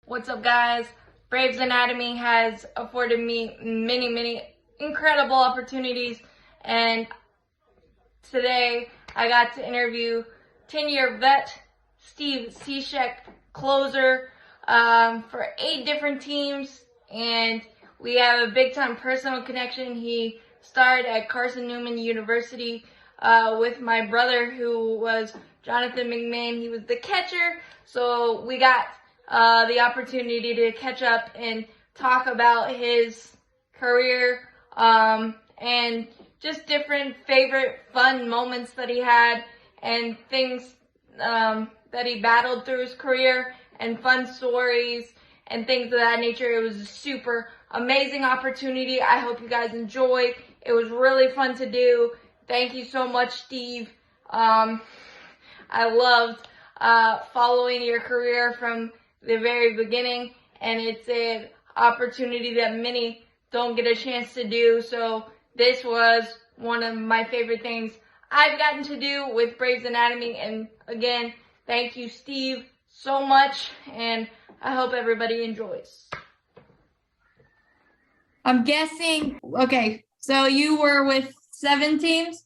What's up, guys? Braves Anatomy has afforded me many incredible opportunities, and today I got to interview 10-year vet Steve Cishek, closer, for 8 different teams, and we have a big-time personal connection. He started at Carson Newman University with my brother, who was Jonathan McMahon. He was the catcher, so we got the opportunity to catch up and talk about his career and just different favorite fun moments that he had and things that he battled through his career and fun stories and things of that nature. It was a super amazing opportunity. I hope you guys enjoy. It was really fun to do. Thank you so much, Steve. I loved following your career from the very beginning, and it's an opportunity that many don't get a chance to do. So this was one of my favorite things I've gotten to do with Braves Anatomy. And again, thank you, Steve, so much, and I hope everybody enjoys. I'm guessing, okay, so you were with 7 teams?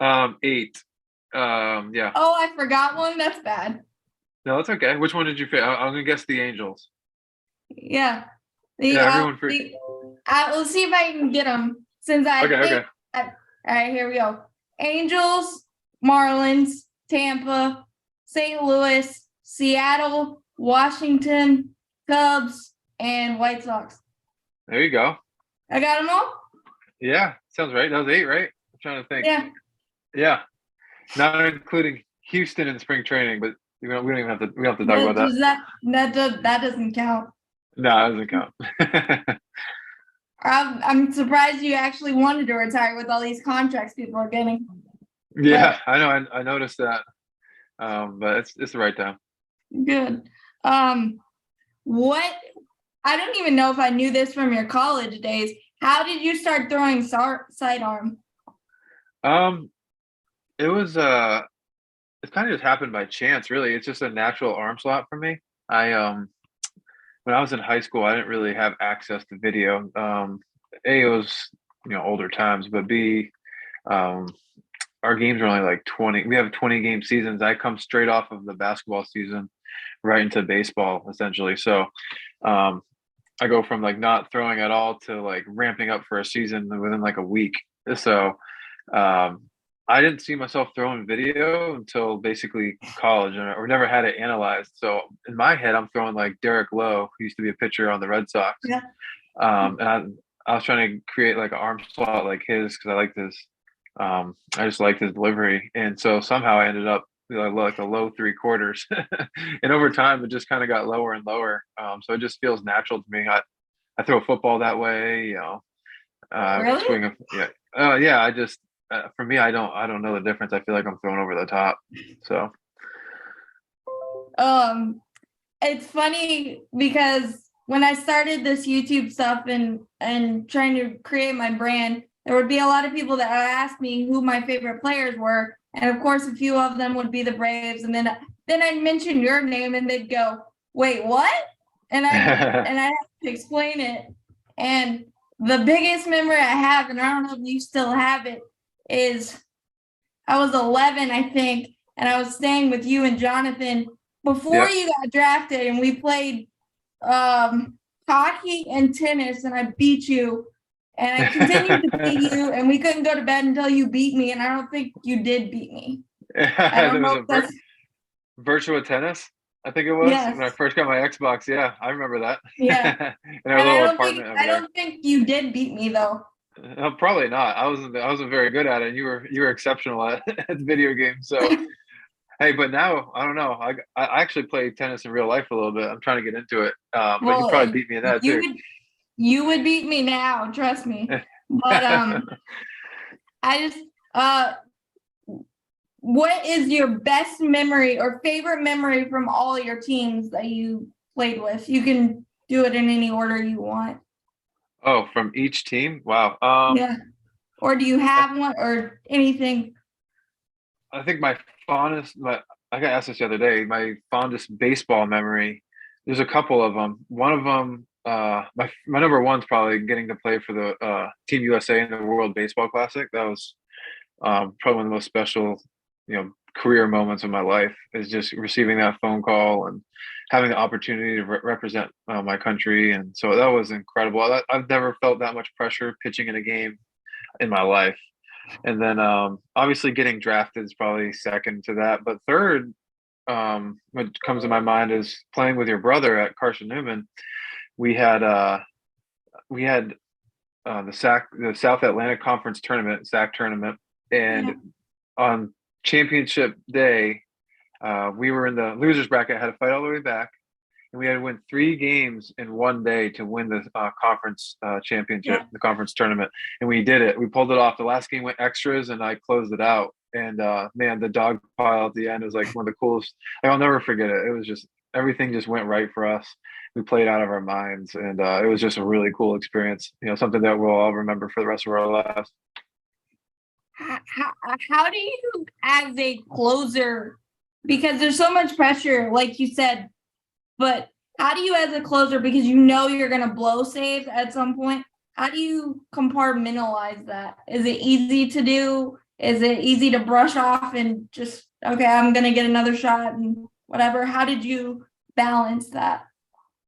8. Yeah. Oh, I forgot one. That's bad. No, that's okay. Which one did you fit? I'm gonna guess the Angels. Yeah. Everyone Let's see if I can get them. Since I Okay, think, okay. all right, here we go. Angels, Marlins, Tampa, St. Louis, Seattle, Washington, Cubs, and White Sox. There you go. I got them all? Yeah, sounds right. That was 8, right? I'm trying to think. Yeah. Not including Houston in spring training, but we don't even have to talk about that. That doesn't count. No, that doesn't count. I'm surprised you actually wanted to retire with all these contracts people are getting. Yeah, I know. I noticed that. But it's the right time. Good. What? I don't even know if I knew this from your college days. How did you start throwing sidearm? It was it kind of just happened by chance, really. It's just a natural arm slot for me. When I was in high school, I didn't really have access to video. A, it was older times, but B, our games are only like 20. We have 20 game seasons. I come straight off of the basketball season right into baseball, essentially. So I go from like not throwing at all to like ramping up for a season within like a week. So I didn't see myself throwing video until basically college, or never had it analyzed. So in my head, I'm throwing like Derek Lowe, who used to be a pitcher on the Red Sox. Yeah. And I was trying to create like an arm slot like his because I liked his. I just liked his delivery, and so somehow I ended up like a low 3/4, and over time it just kind of got lower and lower. So it just feels natural to me. I throw a football that way, Really? swing yeah. I just for me, I don't know the difference. I feel like I'm throwing over the top. So It's funny because when I started this YouTube stuff and trying to create my brand, there would be a lot of people that would ask me who my favorite players were, and of course, a few of them would be the Braves, and then I'd mention your name, and they'd go, "Wait, what?" And I have to explain it. And the biggest memory I have, and I don't know if you still have it, is I was 11, I think, and I was staying with you and Jonathan before you got drafted, and we played hockey and tennis, and I beat you, and I continued to beat you, and we couldn't go to bed until you beat me, and I don't think you did beat me. I don't know if that's Virtua Tennis, I think it was. Yes. When I first got my Xbox. Yeah, I remember that. Yeah. In our little apartment over I there. don't think you did beat me though. Probably not. I wasn't very good at it. You were exceptional at video games. So hey, but now I don't know. I actually play tennis in real life a little bit. I'm trying to get into it. But you probably beat me in that too. You would beat me now, trust me. But I just what is your best memory or favorite memory from all your teams that you played with? You can do it in any order you want. Oh, from each team? Wow. Yeah. Or do you have one or anything? I think I got asked this the other day. My fondest baseball memory There's a couple of them. One of them, my number one's probably getting to play for the Team USA in the World Baseball Classic. That was probably one of the most special, career moments of my life, is just receiving that phone call and having the opportunity to represent my country. And so that was incredible. I've never felt that much pressure pitching in a game in my life. And then obviously getting drafted is probably second to that. But third, what comes to my mind is playing with your brother at Carson Newman. We had the South Atlantic Conference tournament, SAC tournament, and Yeah. on championship day, we were in the losers bracket, had to fight all the way back, and we had to win 3 games in one day to win the conference championship, Yeah. the conference tournament, and we did it. We pulled it off. The last game went extras, and I closed it out. And man, the dog pile at the end was like one of the coolest. Like, I'll never forget it. It was just everything just went right for us. We played out of our minds, and it was just a really cool experience. Something that we'll all remember for the rest of our lives. How do you, as a closer, because there's so much pressure, like you said, but how do you, as a closer, because you're going to blow saves at some point, how do you compartmentalize that? Is it easy to do? Is it easy to brush off and just, okay, I'm going to get another shot and whatever? How did you balance that?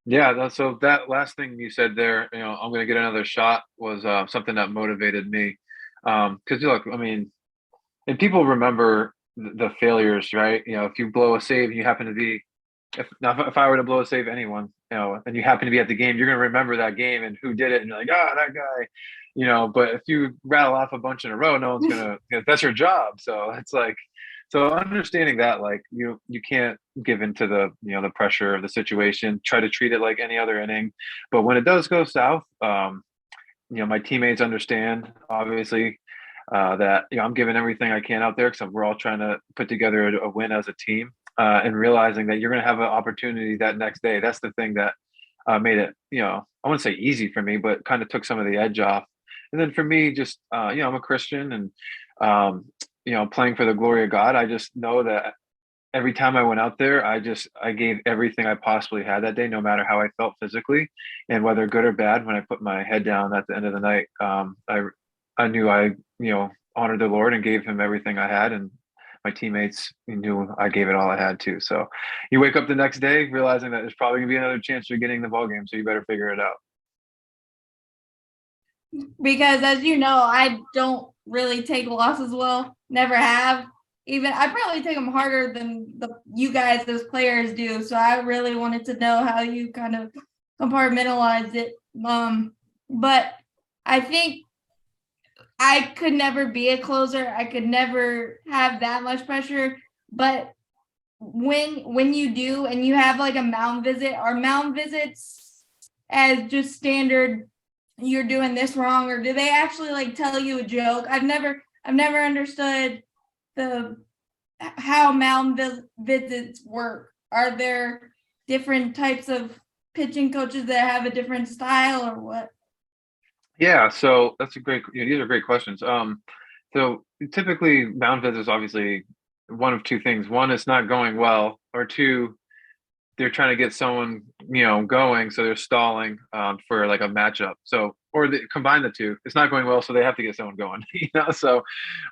Yeah, so that last thing you said there, I'm going to get another shot, was something that motivated me. Because look, I mean, and people remember the failures, right? If you blow a save, you happen to be, if I were to blow a save, anyone, and you happen to be at the game, you're going to remember that game and who did it, and you're like, that guy, But if you rattle off a bunch in a row, no one's gonna. That's your job. So it's like, so understanding that, like, you can't give into the pressure of the situation. Try to treat it like any other inning, but when it does go south, my teammates understand, obviously, that I'm giving everything I can out there, because we're all trying to put together a win as a team, and realizing that you're going to have an opportunity that next day. That's the thing that made it, I wouldn't say easy for me, but kind of took some of the edge off. And then for me, just I'm a Christian, and playing for the glory of God. I just know that every time I went out there, I gave everything I possibly had that day, no matter how I felt physically, and whether good or bad. When I put my head down at the end of the night, I knew I honored the Lord and gave Him everything I had, and my teammates knew I gave it all I had too. So you wake up the next day realizing that there's probably gonna be another chance you're getting the ball game, so you better figure it out. Because as you know, I don't really take losses well. Never have. Even I probably take them harder than you guys as players do. So I really wanted to know how you kind of compartmentalize it. But I think I could never be a closer. I could never have that much pressure. But when you do and you have like a mound visit, are mound visits as just standard, you're doing this wrong, or do they actually like tell you a joke? I've never understood how mound visits work. Are there different types of pitching coaches that have a different style, or what? Yeah, so that's these are great questions. So typically mound visits, obviously, one of two things. One, it's not going well, or two, they're trying to get someone, going, so they're stalling for like a matchup. So, or they combine the two. It's not going well, so they have to get someone going. So,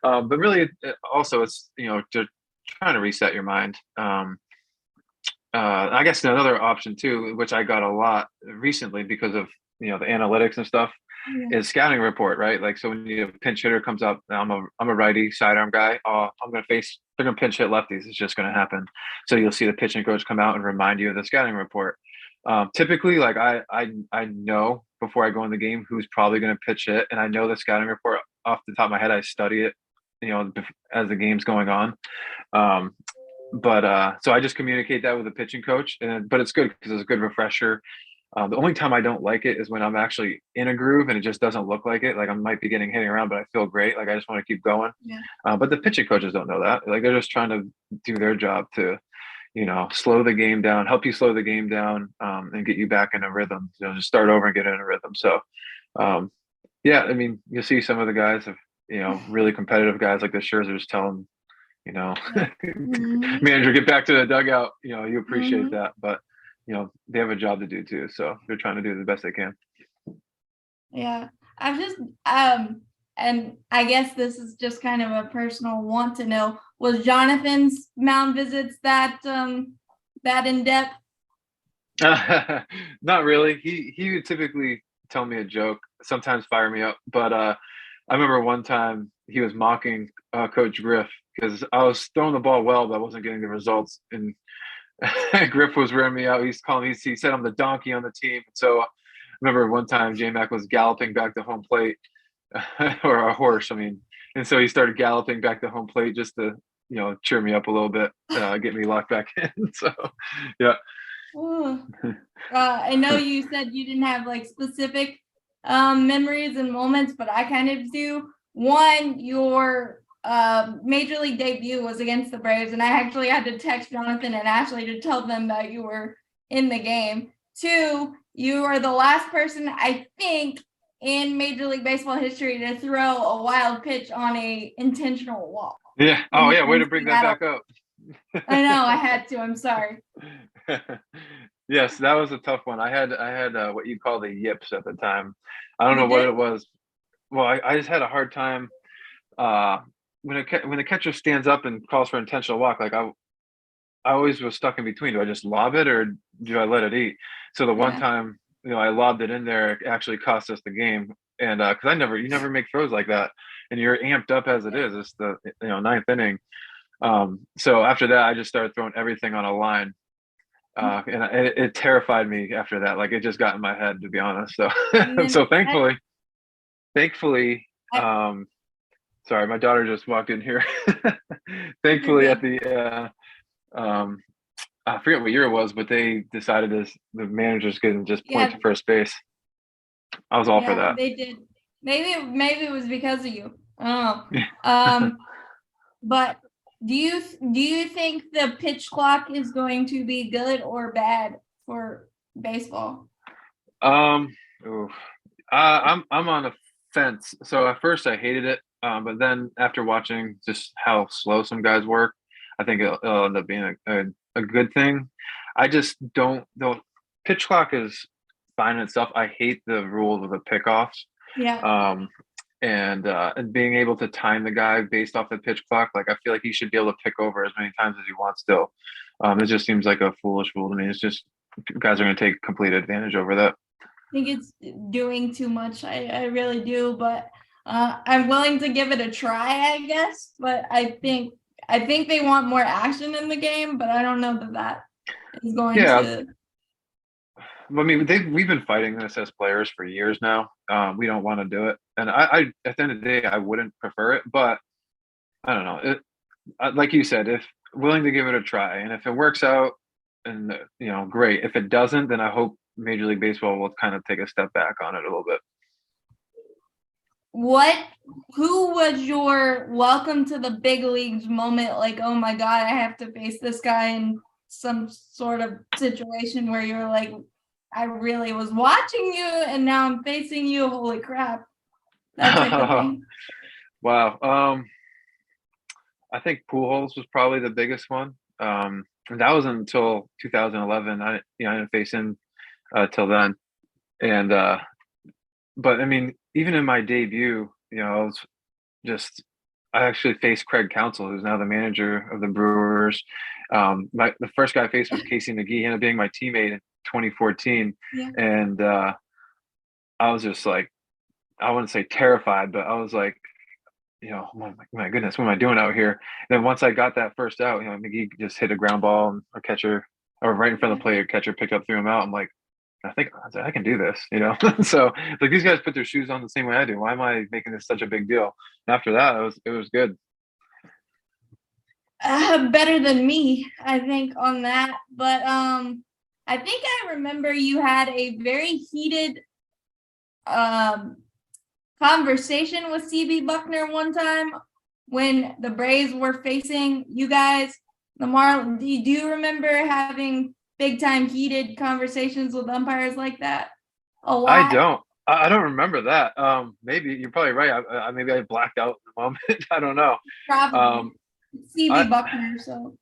but really, also it's just trying to reset your mind. I guess another option too, which I got a lot recently because of the analytics and stuff, is scouting report, right? Like, so when a pinch hitter comes up, I'm a righty sidearm guy. They're gonna pinch hit lefties. It's just gonna happen. So you'll see the pitching coach come out and remind you of the scouting report. Typically, like I know before I go in the game who's probably gonna pitch hit, and I know the scouting report off the top of my head. I study it, as the game's going on. But so I just communicate that with the pitching coach, but it's good because it's a good refresher. The only time I don't like it is when I'm actually in a groove and it just doesn't look like it. Like I might be hitting around, but I feel great. Like I just want to keep going. Yeah. But the pitching coaches don't know that. Like they're just trying to do their job to, slow the game down, help you slow the game down, and get you back in a rhythm. Just start over and get in a rhythm. So, yeah, I mean, you'll see some of the guys of, really competitive guys like the Scherzers tell them, manager, get back to the dugout. You appreciate that, but they have a job to do too. So they're trying to do the best they can. Yeah. I've just and I guess this is just kind of a personal want to know, was Jonathan's mound visits that that in depth? Not really. He would typically tell me a joke, sometimes fire me up. But I remember one time he was mocking Coach Griff because I was throwing the ball well, but I wasn't getting the results. And Griff was wearing me out. He's calling me. He said I'm the donkey on the team. So I remember one time J Mac was galloping back to home plate, or a horse. I mean, and so he started galloping back to home plate just to cheer me up a little bit, get me locked back in. So yeah. I know you said you didn't have like specific memories and moments, but I kind of do. One, your major league debut was against the Braves, and I actually had to text Jonathan and Ashley to tell them that you were in the game. Two, you are the last person, I think, in Major League Baseball history to throw a wild pitch on a intentional walk. Yeah. Oh yeah, way to bring that back up. I know, I had to. I'm sorry. Yes, that was a tough one. I had what you call the yips at the time. I don't You know what did? it was. Well, I just had a hard time when the catcher stands up and calls for intentional walk. Like I always was stuck in between. Do I just lob it or do I let it eat? So the one Yeah. time I lobbed it in there, it actually cost us the game. And because you never make throws like that, and you're amped up as it is. It's the ninth inning. So after that, I just started throwing everything on a line. And it terrified me after that. Like it just got in my head, to be honest. So, so thankfully, sorry, my daughter just walked in here. Thankfully, at the I forget what year it was, but they decided the managers couldn't just point to first base. I was all for that. They did. Maybe it was because of you. I don't know. But do you think the pitch clock is going to be good or bad for baseball? Oof. I'm on a fence. So at first I hated it, but then after watching just how slow some guys work, I think it'll end up being a good thing. I just don't pitch clock is fine in itself. I hate the rules of the pickoffs. Yeah. And being able to time the guy based off the pitch clock, like I feel like he should be able to pick over as many times as he wants still. It just seems like a foolish rule to me. It's just guys are going to take complete advantage over that. I think it's doing too much. I really do, but I'm willing to give it a try, I guess. But I think they want more action in the game, but I don't know that is going to. I mean, we've been fighting this as players for years now. We don't want to do it, and I at the end of the day, I wouldn't prefer it, but I don't know. Like you said, if willing to give it a try, and if it works out, and great. If it doesn't, then I hope Major League Baseball will kind of take a step back on it a little bit. Who was your welcome to the big leagues moment? Like, oh my God, I have to face this guy in some sort of situation where you're like, I really was watching you and now I'm facing you. Holy crap. That type of thing. Wow. I think Pujols was probably the biggest one. And that was until 2011. I didn't face him till then. And but I mean, even in my debut, I actually faced Craig Counsell, who's now the manager of the Brewers. The first guy I faced was Casey McGee. He ended up being my teammate in 2014. Yeah. And I was just like, I wouldn't say terrified, but I was like, my goodness, what am I doing out here? And then once I got that first out, McGee just hit a ground ball and a catcher, or right in front of the plate, a catcher picked up, threw him out. I'm like, I think I can do this, So like these guys put their shoes on the same way I do. Why am I making this such a big deal? And after that, it was good. Better than me, I think, on that. But I think I remember you had a very heated conversation with CB Buckner one time when the Braves were facing you guys, the Marlins. Do you remember having big time heated conversations with umpires like that? A lot. I don't remember that. Maybe you're probably right. Maybe I blacked out in the moment. I don't know. Probably. CB Buckner. So.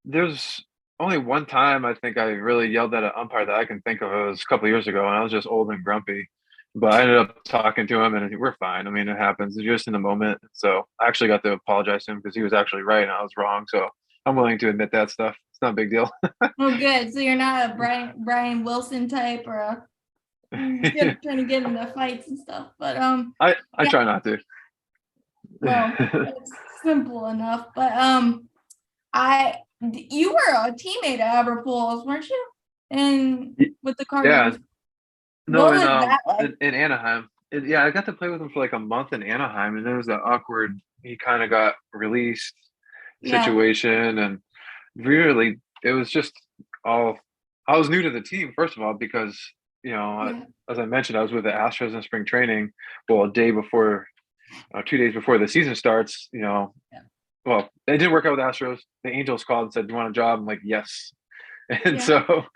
There's only one time I think I really yelled at an umpire that I can think of. It was a couple of years ago, and I was just old and grumpy. But I ended up talking to him, and we're fine. I mean, it happens. You're just in the moment. So I actually got to apologize to him because he was actually right and I was wrong. So I'm willing to admit that stuff. It's not a big deal. Oh, good. So you're not a Brian Wilson type or a trying to get into fights and stuff. But I yeah, try not to. well, it's simple enough. But I you were a teammate at Aberpools, weren't you? And with the Yeah, Cardinals. no, What was that like? in Anaheim. Yeah, I got to play with him for like a month in Anaheim, and there was that awkward. He kind of got released Yeah. situation, and really, it was just all. I was new to the team, first of all, because Yeah. as I mentioned, I was with the Astros in spring training. Well, a day before, 2 days before the season starts. Yeah. Well, it didn't work out with Astros. The Angels called and said, "Do you want a job?" I'm like, "Yes." And Yeah. so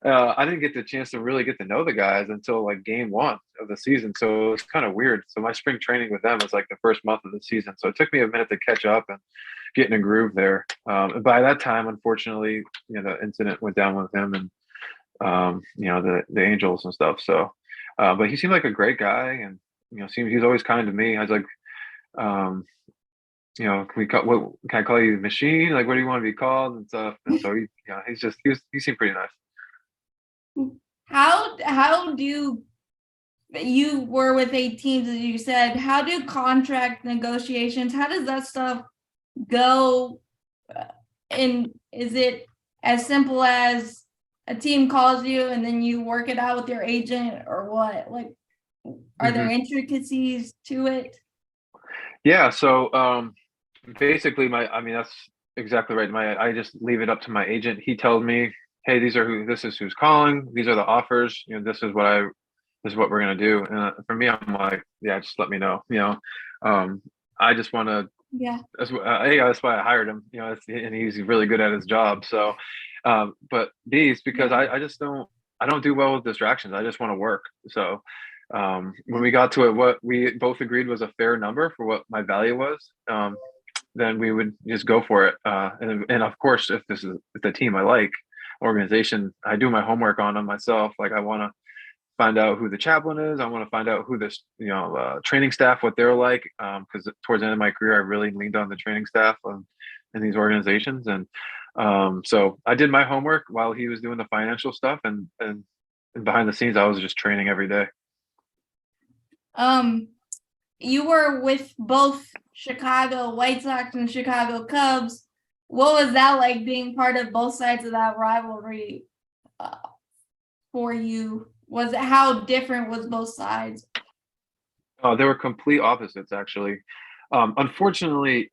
I didn't get the chance to really get to know the guys until like game one of the season. So it was kind of weird. So my spring training with them was like the first month of the season. So it took me a minute to catch up and get in a groove there. And by that time, unfortunately, the incident went down with him and, the Angels and stuff. So, but he seemed like a great guy and, he's always kind to me. I was like, um, can I call you the machine? Like, what do you want to be called and stuff? And so he seemed pretty nice. How do you were with 8 teams, as you said? How do contract negotiations? How does that stuff go? And is it as simple as a team calls you and then you work it out with your agent, or what? Like, are there hmm intricacies to it? Yeah. So basically, I mean, that's exactly right. I just leave it up to my agent. He tells me, "Hey, this is who's calling. These are the offers. This is what we're gonna do." And for me, I'm like, "Yeah, just let me know." I just want to. Yeah. That's why I hired him. And he's really good at his job. So, but these because Yeah. I don't do well with distractions. I just want to work. So, when we got to it, what we both agreed was a fair number for what my value was. Then we would just go for it. And of course, if the team I like, organization, I do my homework on them myself. Like I want to find out who the chaplain is. I want to find out who this, training staff, what they're like. Because towards the end of my career, I really leaned on the training staff in these organizations, and so I did my homework while he was doing the financial stuff, and behind the scenes, I was just training every day. Um, you were with both Chicago White Sox and Chicago Cubs. What was that like, being part of both sides of that rivalry uh, for you? Was it, how different was both sides? Oh, they were complete opposites, actually. Unfortunately,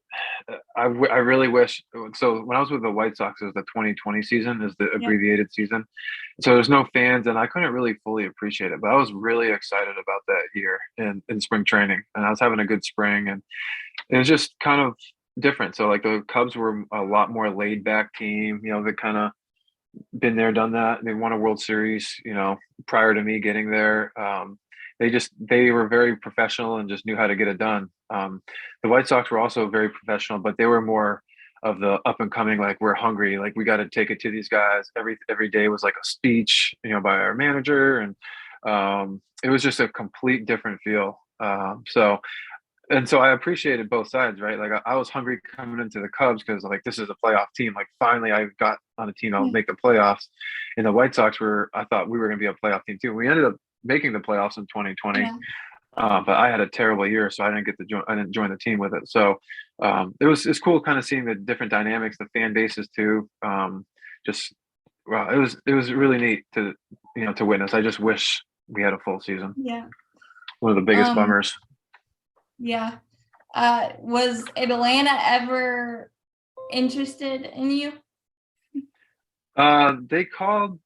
I really wish. So when I was with the White Sox, it was the 2020 season, is the Yeah. abbreviated season. So there's no fans, and I couldn't really fully appreciate it. But I was really excited about that year in spring training, and I was having a good spring, and it was just kind of different. So like the Cubs were a lot more laid back team. They kind of been there, done that. They won a World Series, prior to me getting there. They were very professional and just knew how to get it done. The White Sox were also very professional, but they were more of the up and coming. Like we're hungry, like we got to take it to these guys. Every day was like a speech, by our manager, and it was just a complete different feel. So I appreciated both sides, right? Like I was hungry coming into the Cubs because like this is a playoff team. Like finally I got on a team that'll make the playoffs. And the White Sox I thought we were going to be a playoff team too. We ended up making the playoffs in 2020, Yeah. but I had a terrible year, so I didn't get to join. I didn't join the team with it. So it's cool kind of seeing the different dynamics, the fan bases too. Just Wow, it was really neat to witness. I just wish we had a full season. Yeah. One of the biggest Um, bummers. yeah. Was Atlanta ever interested in you? They called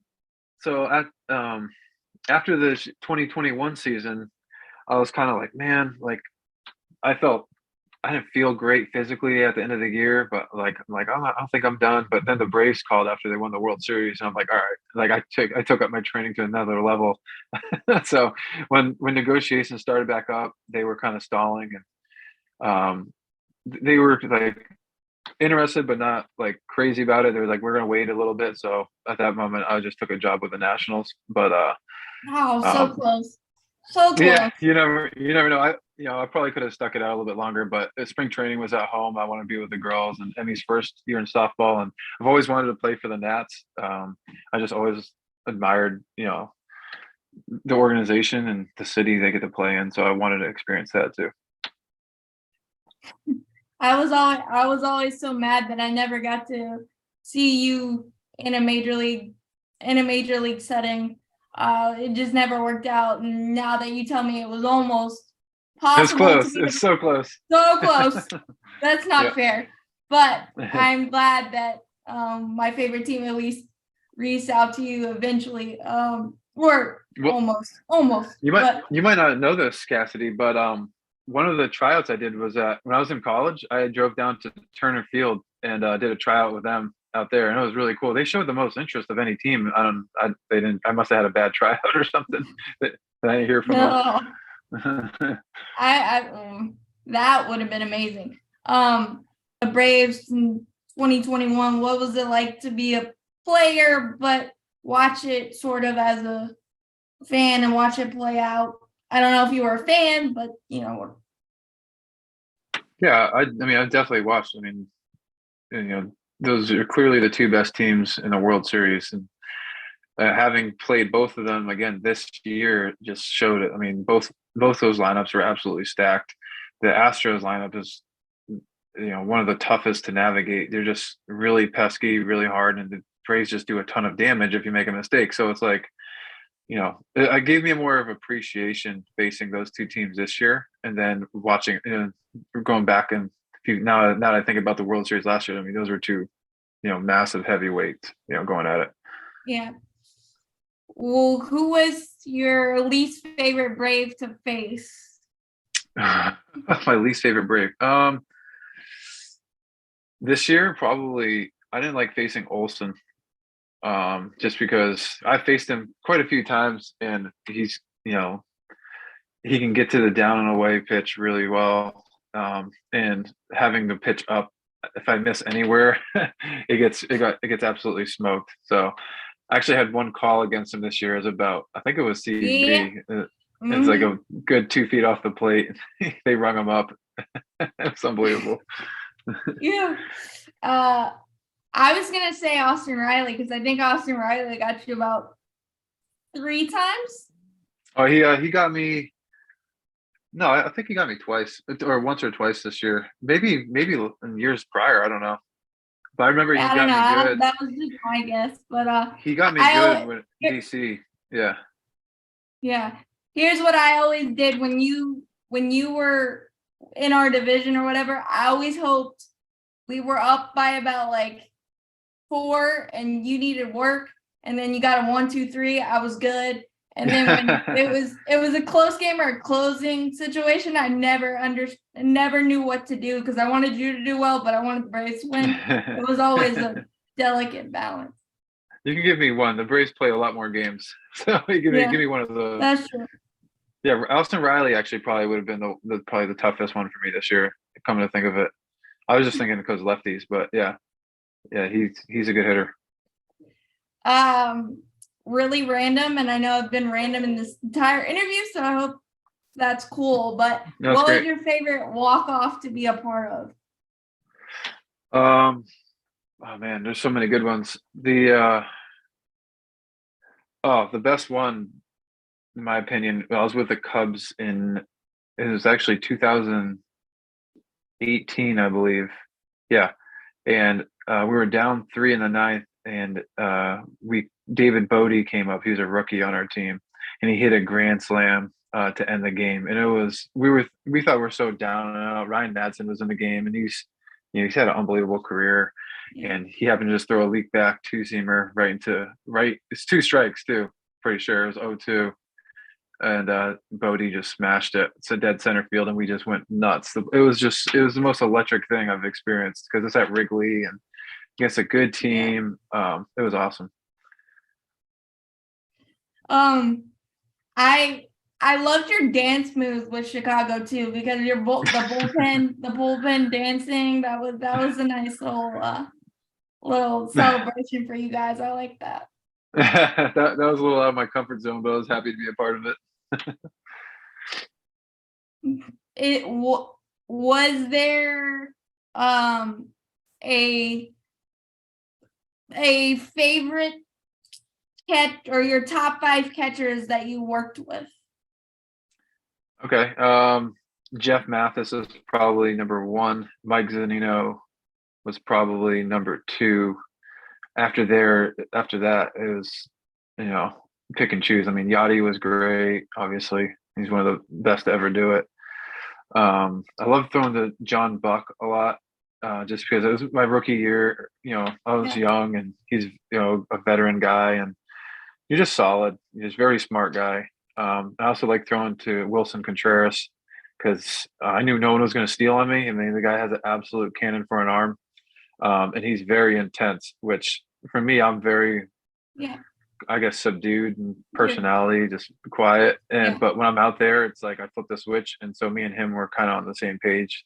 so after the 2021 season, I was kind of like, man, like I felt I didn't feel great physically at the end of the year, but I don't think I'm done. But then the Braves called after they won the World Series, and I'm like, all right, like I took up my training to another level. So when negotiations started back up, they were kind of stalling, and they were like interested, but not like crazy about it. They were like, we're gonna wait a little bit. So at that moment, I just took a job with the Nationals. But Oh, so um, close. So yeah, close. you never know. I probably could have stuck it out a little bit longer, but spring training was at home. I want to be with the girls, and Emmy's first year in softball, and I've always wanted to play for the Nats. I just always admired, the organization and the city they get to play in. So I wanted to experience that too. I was always so mad that I never got to see you in a major league setting. It just never worked out. And now that you tell me it was almost It's possible to close. be It's so close. so close, that's not Yeah. fair. But I'm glad that my favorite team at least reached out to you eventually. Or Well, almost. you might But you might not know this, Cassidy, but one of the tryouts I did was when I was in college. I drove down to Turner Field and did a tryout with them out there, and it was really cool. They showed the most interest of any team. They didn't. I must have had a bad tryout or something that I didn't hear from no, them. I that would have been amazing. The Braves in 2021. What was it like to be a player, but watch it sort of as a fan and watch it play out? I don't know if you were a fan, but Yeah, I mean, I definitely watched. I mean, those are clearly the two best teams in the World Series, and having played both of them again this year just showed it. I mean, both those lineups are absolutely stacked. The Astros lineup is, one of the toughest to navigate. They're just really pesky, really hard, and the Braves just do a ton of damage if you make a mistake. So it's like, it gave me more of appreciation facing those two teams this year, and then watching, going back and now that I think about the World Series last year, I mean, those were two, massive heavyweights, going at it. yeah. Well, who was your least favorite Brave to face? My least favorite Brave. This year probably I didn't like facing Olson. Just because I faced him quite a few times, and he can get to the down and away pitch really well. And having the pitch up, if I miss anywhere, it gets absolutely smoked. So I actually had one call against him this year. Is about, I think it was Yeah. CB. It's like a good 2 feet off the plate. They rung him up. It's unbelievable. Yeah. I was gonna say Austin Riley because I think Austin Riley got you about 3 times. Oh, he got me. No, I think he got me twice, or once or twice this year. Maybe in years prior. I don't know, but I remember Yeah, he I don't got me know. good. That was just my guess, but He got me good I with DC. Yeah. yeah. Here's what I always did when you were in our division or whatever. I always hoped we were up by about like 4 and you needed work, and then you got a 1, 2, 3. I was good. And then when it was a close game or a closing situation, I never knew what to do because I wanted you to do well, but I wanted the Braves to win. It was always a delicate balance. You can give me one. The Braves play a lot more games, so you give me one of those. That's true. Yeah, Austin Riley actually probably would have been probably the toughest one for me this year. Coming to think of it, I was just thinking because lefties, but yeah, he's a good hitter. Really random, and I know I've been random in this entire interview, so I hope that's cool. But No, that's what was great. your favorite walk-off to be a part of? Oh man, there's so many good ones. The best one, in my opinion, I was with the Cubs it was actually 2018, I believe. Yeah, and we were down 3 in the ninth, and we David Bodie came up. He was a rookie on our team, and he hit a grand slam to end the game. And we thought we were so down and out. Ryan Madsen was in the game, and he's had an unbelievable career. Yeah. And he happened to just throw a leak back two-seamer right into right. It's 2 strikes too. Pretty sure it was 0-2, and Bodie just smashed it. It's a dead center field, and we just went nuts. It was the most electric thing I've experienced because it's at Wrigley and against a good Yeah. team. It was awesome. I I loved your dance moves with Chicago too, because your the bullpen dancing, that was a nice little celebration for you guys. I like that. That was a little out of my comfort zone, but I was happy to be a part of it. Was there um a favorite catch, or your top 5 catchers that you worked with? Okay. Jeff Mathis is probably number one. Mike Zunino was probably number two. After that, it was, pick and choose. I mean, Yachty was great. Obviously, he's one of the best to ever do it. I love throwing to John Buck a lot, just because it was my rookie year. I was young, and he's a veteran guy, and you're just solid. He's just very smart guy. I also like throwing to Wilson Contreras because I knew no one was going to steal on me. I mean, the guy has an absolute cannon for an arm, and he's very intense. Which for me, I'm very, I guess, subdued and personality, just quiet. But when I'm out there, it's like I flip the switch, and so me and him were kind of on the same page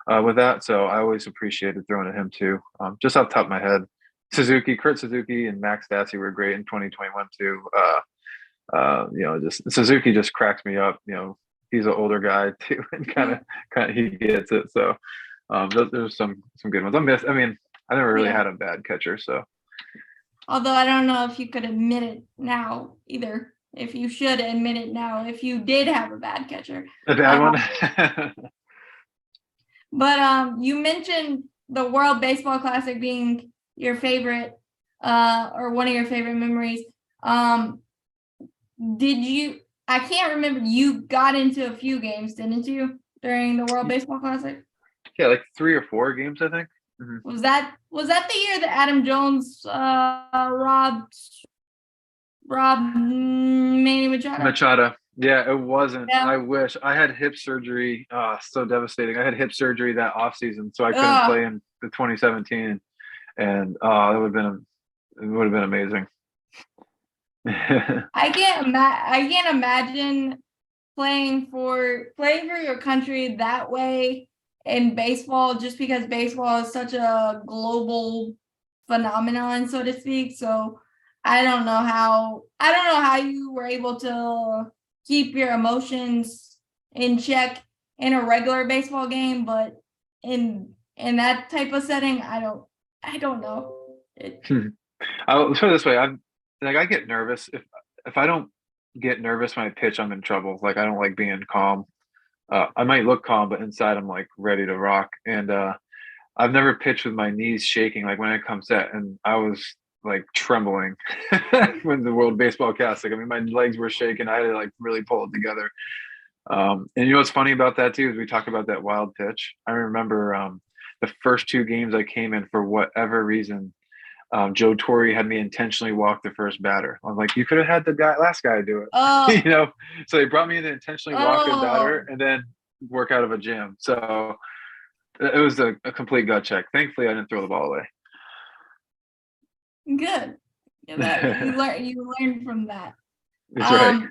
with that. So I always appreciated throwing at him too. Just off the top of my head, Kurt Suzuki, and Max Stassi were great in 2021 too. Just Suzuki just cracks me up. He's an older guy too, and kind of he gets it. So there's some good ones. I mean, I never really had a bad catcher. So, although I don't know if you could admit it now either. If you should admit it now, if you did have a bad catcher, a bad one. But you mentioned the World Baseball Classic being your favorite, or one of your favorite memories. Did you? I can't remember. You got into a few games, didn't you, during the World Baseball Classic? Yeah, like 3 or 4 games, I think. Mm-hmm. Was that the year that Adam Jones robbed Manny Machado? Machado. Yeah, it wasn't. Yeah. I wish I had hip surgery. So devastating. I had hip surgery that off season, so I couldn't play in the 2017, and it would have been amazing. I can't imagine playing for your country that way in baseball, just because baseball is such a global phenomenon, so to speak. So I don't know how you were able to keep your emotions in check in a regular baseball game, but in that type of setting, I don't know. I'll put it this way: I get nervous if I don't get nervous when I pitch, I'm in trouble. Like, I don't like being calm. I might look calm, but inside I'm like ready to rock. And I've never pitched with my knees shaking like when it comes set, and I was like trembling when the World Baseball Classic. I mean, my legs were shaking. I had to like really pull it together. And what's funny about that too is we talk about that wild pitch. I remember the first 2 games I came in, for whatever reason, Joe Torre had me intentionally walk the first batter. I'm like, you could have had the last guy do it. So they brought me in to intentionally walk the batter and then work out of a jam. So it was a complete gut check. Thankfully, I didn't throw the ball away. Good. You learned from that. That's right.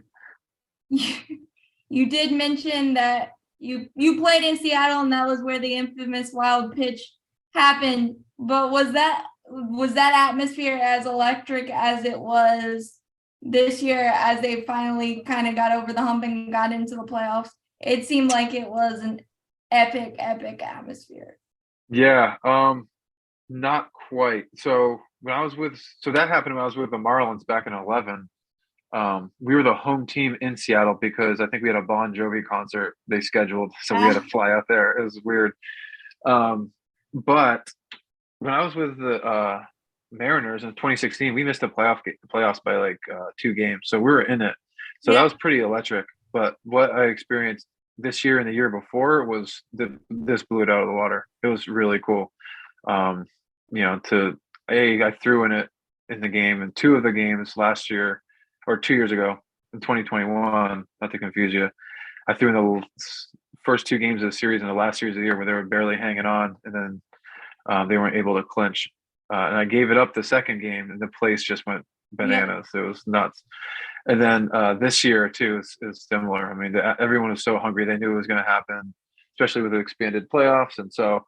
You did mention that you played in Seattle, and that was where the infamous wild pitch happened. But was that atmosphere as electric as it was this year, as they finally kind of got over the hump and got into the playoffs? It seemed like it was an epic atmosphere. Yeah, not quite. So that happened when I was with the Marlins back in 2011. We were the home team in Seattle because I think we had a Bon Jovi concert they scheduled, so we had to fly out there. It was weird. But when I was with the Mariners in 2016, we missed the playoffs by like 2 games, so we were in it. So that was pretty electric. But what I experienced this year and the year before was this blew it out of the water. It was really cool. I threw in it in the game, and 2 of the games last year or 2 years ago in 2021, not to confuse you, I threw in the first 2 games of the series and the last series of the year where they were barely hanging on, and then they weren't able to clinch. And I gave it up the second game, and the place just went Yeah. bananas. It was nuts. And then this year too is similar. I mean, everyone was so hungry; they knew it was going to happen, especially with the expanded playoffs. And so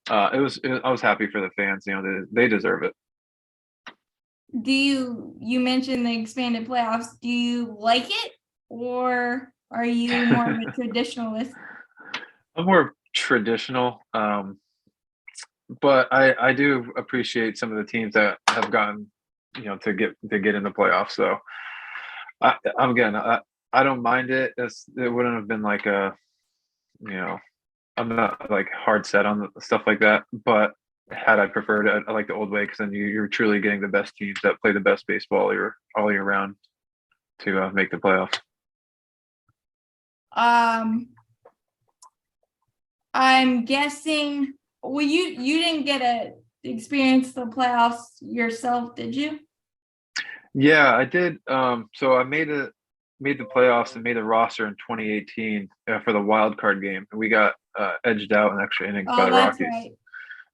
I was happy for the fans. You know, they deserve it. Do you mentioned the expanded playoffs? Do you like it, or are you more of a traditionalist? I'm more traditional, but I do appreciate some of the teams that have gotten, you know, to get in the playoffs. So again, I don't mind it. It wouldn't have been like a, you know, I'm not like hard set on stuff like that. But had I preferred it, I like the old way because then you're truly getting the best teams that play the best baseball all year round to make the playoffs. Um, I'm guessing. Well, you didn't get to experience the playoffs yourself, did you? Yeah, I did. So I made the playoffs and made the roster in 2018 for the wild card game, and we got edged out in extra innings by Oh, the that's Rockies. right.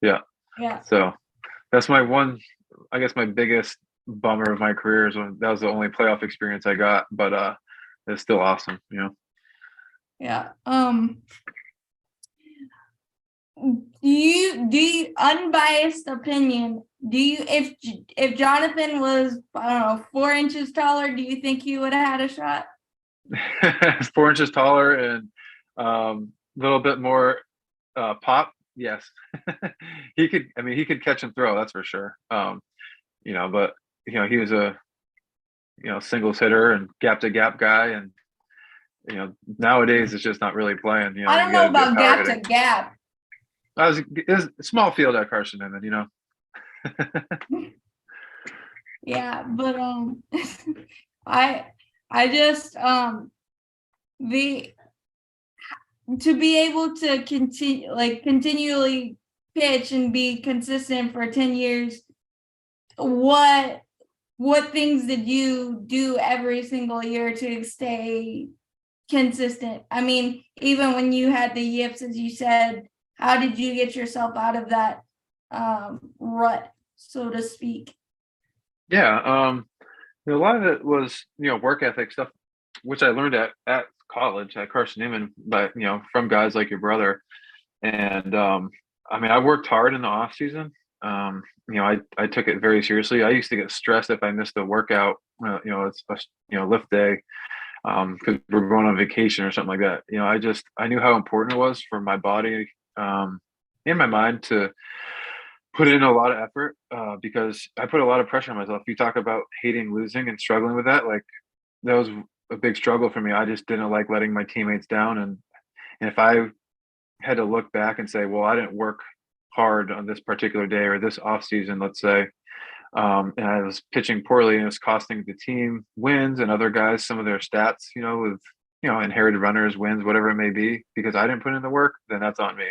Yeah, Yeah. so that's my one. I guess my biggest bummer of my career is when that was the only playoff experience I got, but it's still awesome. You know. Yeah. Do you unbiased opinion? Do you if Jonathan was, I don't know, 4 inches taller, do you think he would have had a shot? 4 inches taller and a little bit more pop. Yes, he could. I mean, he could catch and throw. That's for sure. You know, but you know, he was a singles hitter and gap to gap guy, and you know, nowadays it's just not really playing. You know, I you don't know got to do about power gap hitting. to gap. It was a small field at Carson Newman, you know. Yeah, but I I just the to be able to continually pitch and be consistent for 10 years, what things did you do every single year to stay consistent? I mean, even when you had the yips, as you said, how did you get yourself out of that rut, so to speak? Yeah, you know, a lot of it was work ethic stuff, which I learned at college at Carson Newman, but from guys like your brother. And I mean, I worked hard in the off season. I took it very seriously. I used to get stressed if I missed a workout. It's a lift day because we're going on vacation or something like that. I knew how important it was for my body and my mind to put in a lot of effort because I put a lot of pressure on myself. You talk about hating losing and struggling with that, like that was a big struggle for me. I just didn't like letting my teammates down, and if I had to look back and say, well, I didn't work hard on this particular day or this off season, let's say, and I was pitching poorly and it was costing the team wins and other guys some of their stats, with inherited runners, wins, whatever it may be, because I didn't put in the work, then that's on me.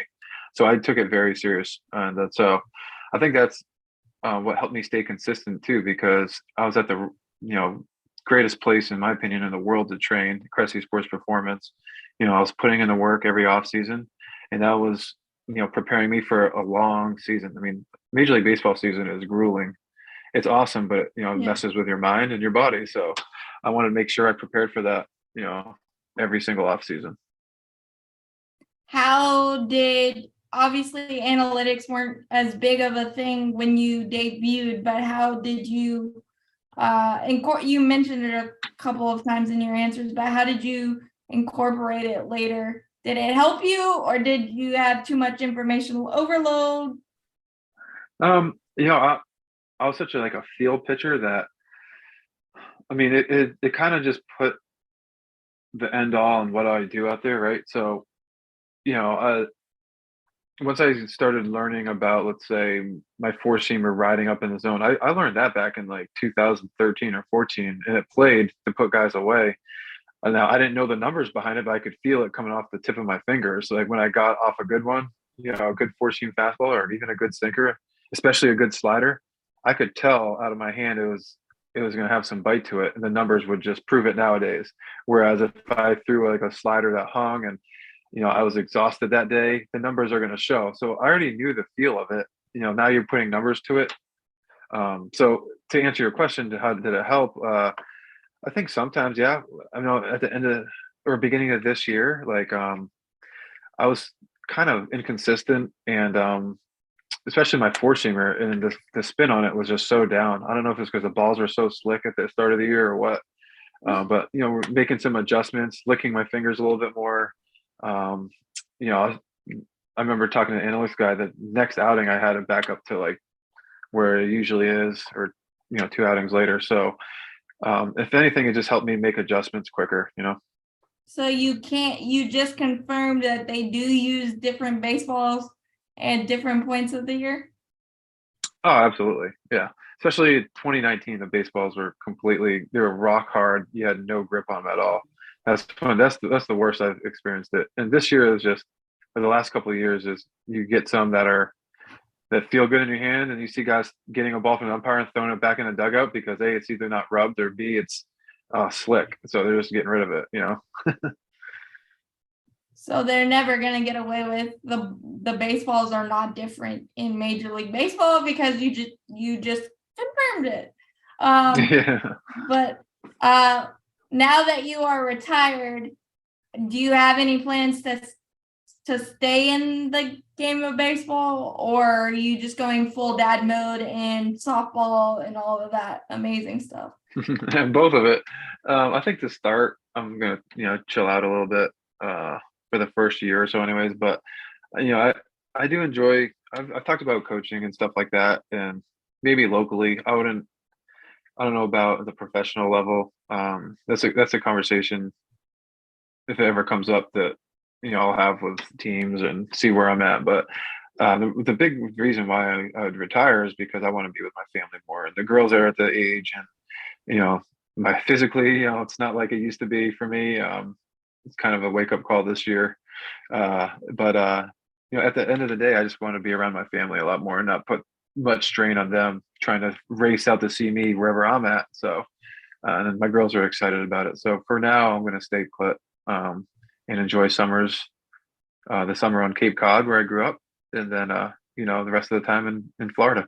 So I took it very serious, and so I think that's what helped me stay consistent too, because I was at the greatest place in my opinion in the world to train, Cressy Sports Performance. I was putting in the work every off season, and that was preparing me for a long season. I mean, Major League Baseball season is grueling. It's awesome, but it Yeah. messes with your mind and your body. So I wanted to make sure I prepared for that, every single off season. How did, obviously analytics weren't as big of a thing when you debuted, but how did you you mentioned it a couple of times in your answers, but how did you incorporate it later? Did it help you, or did you have too much information overload? I was such a field pitcher that, I mean, it kind of just put the end all on what I do out there, right? So, you know, uh, once I started learning about, let's say, my four seamer riding up in the zone, I learned that back in like 2013 or 14, and it played to put guys away. And now I didn't know the numbers behind it, but I could feel it coming off the tip of my fingers. Like when I got off a good one, a good four seam fastball or even a good sinker, especially a good slider, I could tell out of my hand it was going to have some bite to it, and the numbers would just prove it nowadays. Whereas if I threw like a slider that hung and I was exhausted that day, the numbers are going to show. So I already knew the feel of it. Now you're putting numbers to it. So to answer your question, to how did it help? I think sometimes, yeah. I know at the end of or beginning of this year, like I was kind of inconsistent, and especially my four seamer, and the spin on it was just so down. I don't know if it's because the balls were so slick at the start of the year or what. But we're making some adjustments, licking my fingers a little bit more. Um, you know, I remember talking to the analyst guy that next outing I had it back up to like where it usually is, or two outings later. So if anything, it just helped me make adjustments quicker. So you just confirmed that they do use different baseballs at different points of the year? Oh, absolutely. Yeah. Especially 2019, the baseballs they were rock hard. You had no grip on them at all. That's fun. That's the worst I've experienced it. And this year is just, for the last couple of years, is you get some that feel good in your hand, and you see guys getting a ball from the umpire and throwing it back in the dugout because A, it's either not rubbed, or B, it's slick. So they're just getting rid of it. So they're never gonna get away with the baseballs are not different in Major League Baseball because you just confirmed it. Yeah. But now that you are retired, do you have any plans to stay in the game of baseball, or are you just going full dad mode and softball and all of that amazing stuff? And both of it. I think to start, I'm gonna chill out a little bit for the first year or so, anyways. But I do enjoy. I've talked about coaching and stuff like that, and maybe locally. I don't know about the professional level. That's a conversation, if it ever comes up, that I'll have with teams and see where I'm at. But the big reason why I would retire is because I want to be with my family more. And the girls are at the age, and my physically, it's not like it used to be for me. It's kind of a wake up call this year. But at the end of the day, I just want to be around my family a lot more and not put much strain on them trying to race out to see me wherever I'm at. So, and my girls are excited about it. So for now, I'm going to stay put and enjoy the summer on Cape Cod where I grew up, and then the rest of the time in Florida.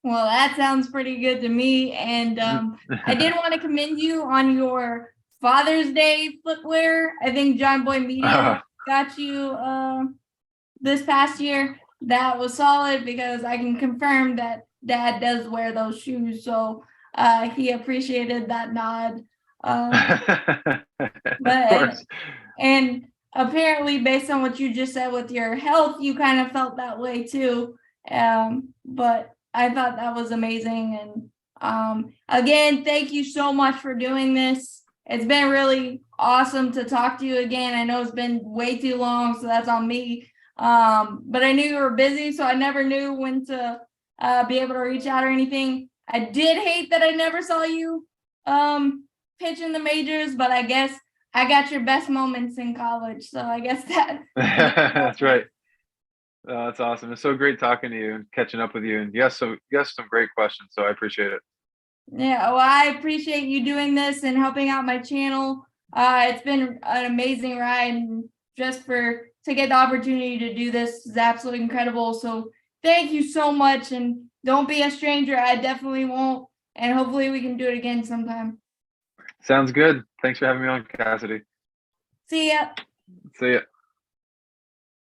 Well, that sounds pretty good to me. And I did want to commend you on your Father's Day footwear. I think John Boy Media got you this past year. That was solid because I can confirm that Dad does wear those shoes. So he appreciated that nod. And apparently, based on what you just said with your health, you kind of felt that way too. But I thought that was amazing. And again, thank you so much for doing this. It's been really awesome to talk to you again. I know it's been way too long, so that's on me. But I knew you were busy, so I never knew when to be able to reach out or anything. I did hate that I never saw you pitch in the majors, but I guess I got your best moments in college. So I guess that. That's right. That's awesome. It's so great talking to you and catching up with you. And yes, some great questions. So I appreciate it. Yeah, well, I appreciate you doing this and helping out my channel. It's been an amazing ride, and just to get the opportunity to do this is absolutely incredible. So thank you so much, and don't be a stranger. I definitely won't. And hopefully we can do it again sometime. Sounds good. Thanks for having me on, Cassidy. See ya. See ya.